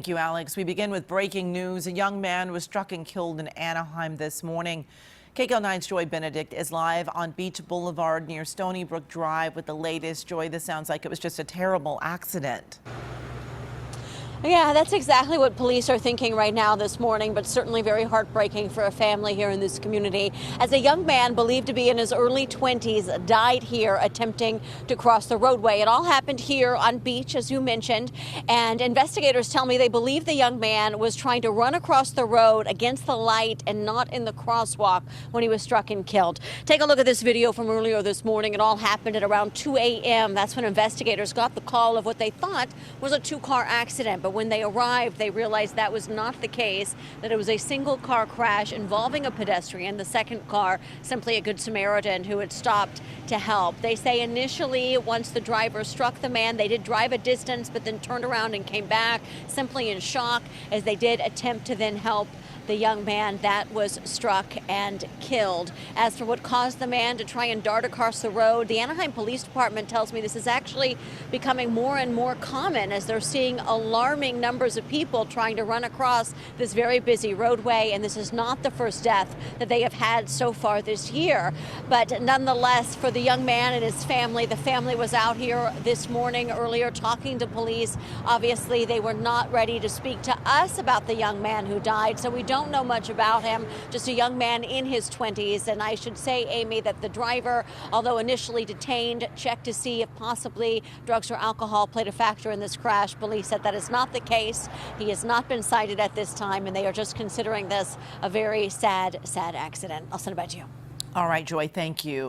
Thank you, Alex. We begin with breaking news. A young man was struck and killed in Anaheim this morning. KCAL9's Joy Benedict is live on Beach Boulevard near Stony Brook Drive with the latest. Joy, this sounds like it was just a terrible accident. Yeah, that's exactly what police are thinking right now this morning, but certainly very heartbreaking for a family here in this community. As a young man believed to be in his early 20s died here attempting to cross the roadway. It all happened here on Beach, as you mentioned, and investigators tell me they believe the young man was trying to run across the road against the light and not in the crosswalk when he was struck and killed. Take a look at this video from earlier this morning. It all happened at around 2 a.m. That's when investigators got the call of what they thought was a two-car accident. But when they arrived, they realized that was not the case, that it was a single car crash involving a pedestrian. The second car, simply a Good Samaritan who had stopped to help. They say initially, once the driver struck the man, they did drive a distance, but then turned around and came back, simply in shock, as they did attempt to then help the young man that was struck and killed. As for what caused the man to try and dart across the road, the Anaheim Police Department tells me this is actually becoming more and more common as they're seeing alarming numbers of people trying to run across this very busy roadway. And this is not the first death that they have had so far this year. But nonetheless, for the young man and his family, the family was out here this morning earlier talking to police. Obviously, they were not ready to speak to us about the young man who died, so we don't know much about him, just a young man in his 20s. And I should say, Amy, that the driver, although initially detained, checked to see if possibly drugs or alcohol played a factor in this crash. Police said that is not the case. He has not been cited at this time, and they are just considering this a very sad accident. I'll send it back to you. All right, Joy, thank you.